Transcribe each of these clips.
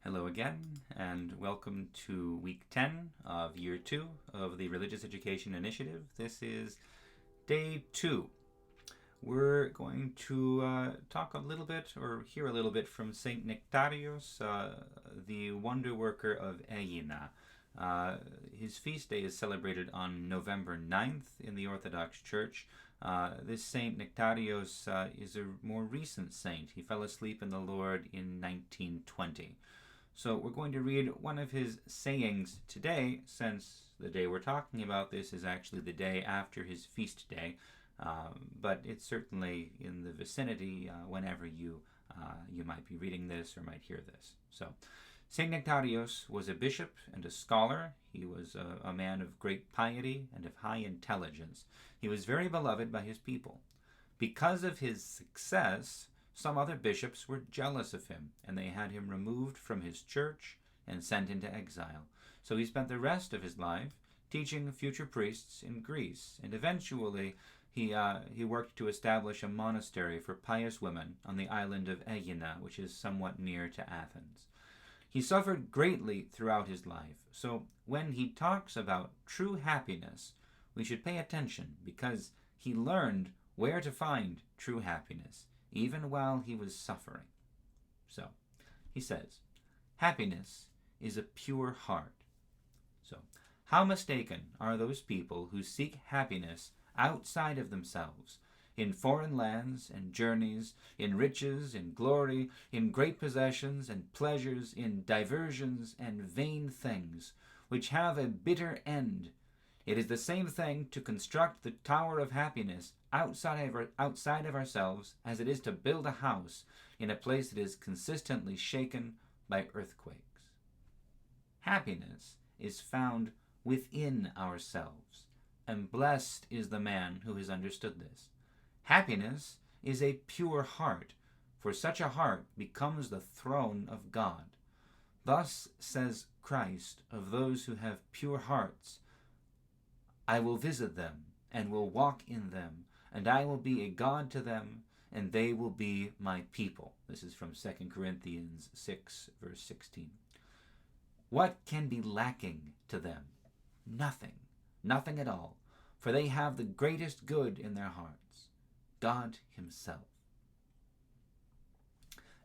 Hello again, and welcome to week 10 of year 2 of the Religious Education Initiative. This is day 2. We're going to talk a little bit, or hear a little bit, from Saint Nektarios, the wonder worker of Aegina. His feast day is celebrated on November 9th in the Orthodox Church. This Saint Nektarios is a more recent saint. He fell asleep in the Lord in 1920. So we're going to read one of his sayings today, since the day we're talking about this is actually the day after his feast day, but it's certainly in the vicinity whenever you might be reading this or might hear this. So, Saint Nektarios was a bishop and a scholar. He was a man of great piety and of high intelligence. He was very beloved by his people. Because of his success, some other bishops were jealous of him, and they had him removed from his church and sent into exile. So he spent the rest of his life teaching future priests in Greece, and eventually he worked to establish a monastery for pious women on the island of Aegina, which is somewhat near to Athens. He suffered greatly throughout his life, so when he talks about true happiness, we should pay attention, because he learned where to find true happiness, even while he was suffering. So, he says, happiness is a pure heart. So, how mistaken are those people who seek happiness outside of themselves, in foreign lands and journeys, in riches, in glory, in great possessions and pleasures, in diversions and vain things, which have a bitter end. It is the same thing to construct the tower of happiness outside of ourselves as it is to build a house in a place that is consistently shaken by earthquakes. Happiness is found within ourselves, and blessed is the man who has understood this. Happiness is a pure heart, for such a heart becomes the throne of God. Thus says Christ of those who have pure hearts, I will visit them and will walk in them, and I will be a God to them, and they will be my people. This is from 2 Corinthians 6, verse 16. What can be lacking to them? Nothing. Nothing at all. For they have the greatest good in their hearts, God himself.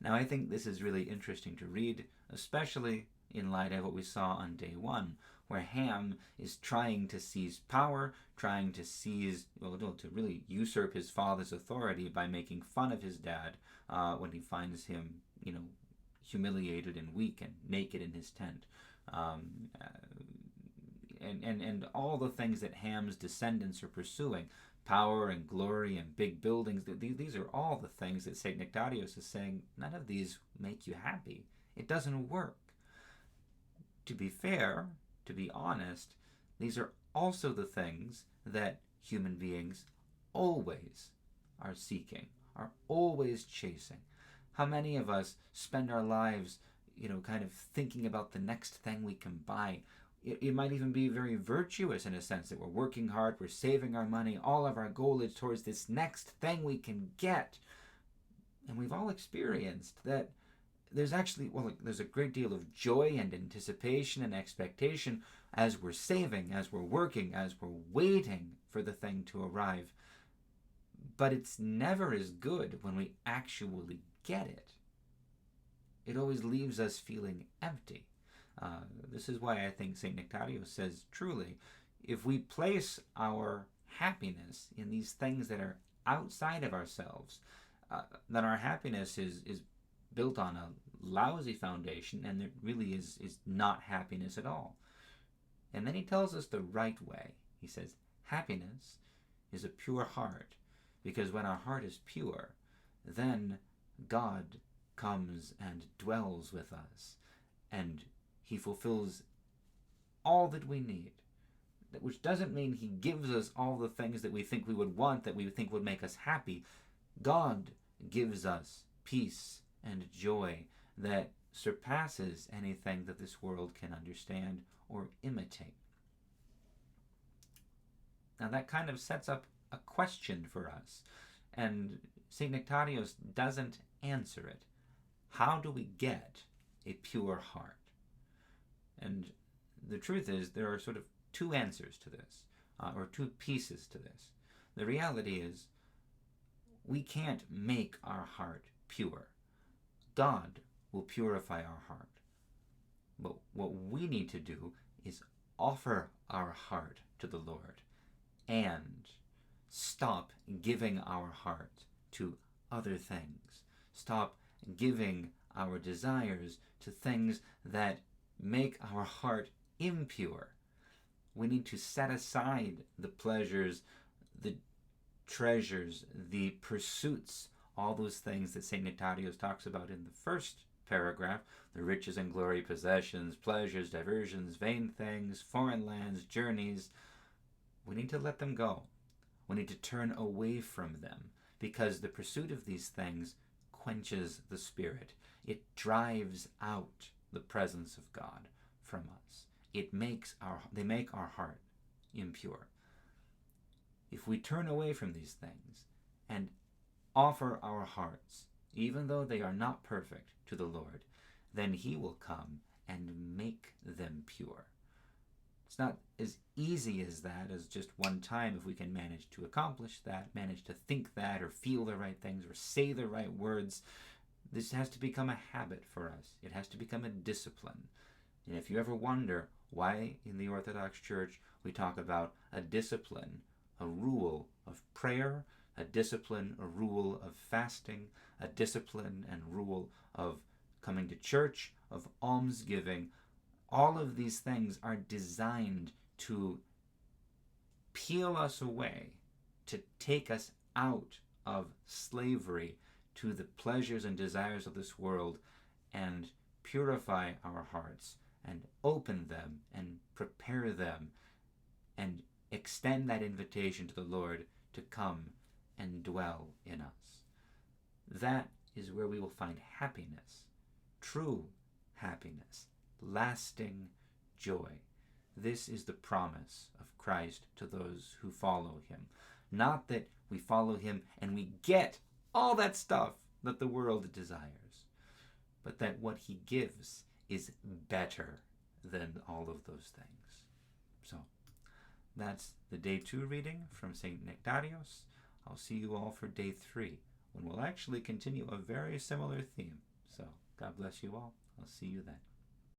Now, I think this is really interesting to read, especially in light of what we saw on day 1, where Ham is trying to seize power, trying to to really usurp his father's authority by making fun of his dad when he finds him, humiliated and weak and naked in his tent. And all the things that Ham's descendants are pursuing, power and glory and big buildings, these are all the things that St. Nektarios is saying, none of these make you happy. It doesn't work. To be fair, to be honest, these are also the things that human beings always are seeking, are always chasing. How many of us spend our lives, kind of thinking about the next thing we can buy? It might even be very virtuous in a sense that we're working hard, we're saving our money, all of our goal is towards this next thing we can get. And we've all experienced that there's a great deal of joy and anticipation and expectation as we're saving, as we're working, as we're waiting for the thing to arrive. But it's never as good when we actually get it. It always leaves us feeling empty. This is why I think St. Nektarios says, truly, if we place our happiness in these things that are outside of ourselves, then our happiness is built on a lousy foundation, and it really is not happiness at all. And then he tells us the right way. He says, happiness is a pure heart, because when our heart is pure, then God comes and dwells with us, and he fulfills all that we need, which doesn't mean he gives us all the things that we think we would want, that we think would make us happy. God gives us peace and joy that surpasses anything that this world can understand or imitate. Now that kind of sets up a question for us, and St. Nektarios doesn't answer it. How do we get a pure heart? And the truth is, there are sort of two answers to this, or two pieces to this. The reality is, we can't make our heart pure. God will purify our heart. But what we need to do is offer our heart to the Lord and stop giving our heart to other things. Stop giving our desires to things that make our heart impure. We need to set aside the pleasures, the treasures, the pursuits, all those things that St. Nektarios talks about in the first paragraph, the riches and glory, possessions, pleasures, diversions, vain things, foreign lands, journeys. We need to let them go. We need to turn away from them, because the pursuit of these things quenches the spirit. It drives out the presence of God from us. They make our heart impure. If we turn away from these things and offer our hearts, even though they are not perfect, to the Lord, then He will come and make them pure. It's not as easy as that, as just one time. If we can manage to accomplish that, manage to think that, or feel the right things, or say the right words, this has to become a habit for us. It has to become a discipline. And if you ever wonder why in the Orthodox Church we talk about a discipline, a rule of prayer, a discipline, a rule of fasting, a discipline and rule of coming to church, of almsgiving, all of these things are designed to peel us away, to take us out of slavery to the pleasures and desires of this world, and purify our hearts and open them and prepare them and extend that invitation to the Lord to come and dwell in us. That is where we will find happiness, true happiness, lasting joy. This is the promise of Christ to those who follow Him. Not that we follow Him and we get all that stuff that the world desires, but that what He gives is better than all of those things. So, that's the Day 2 reading from St. Nektarios. I'll see you all for Day 3, when we'll actually continue a very similar theme. So, God bless you all. I'll see you then.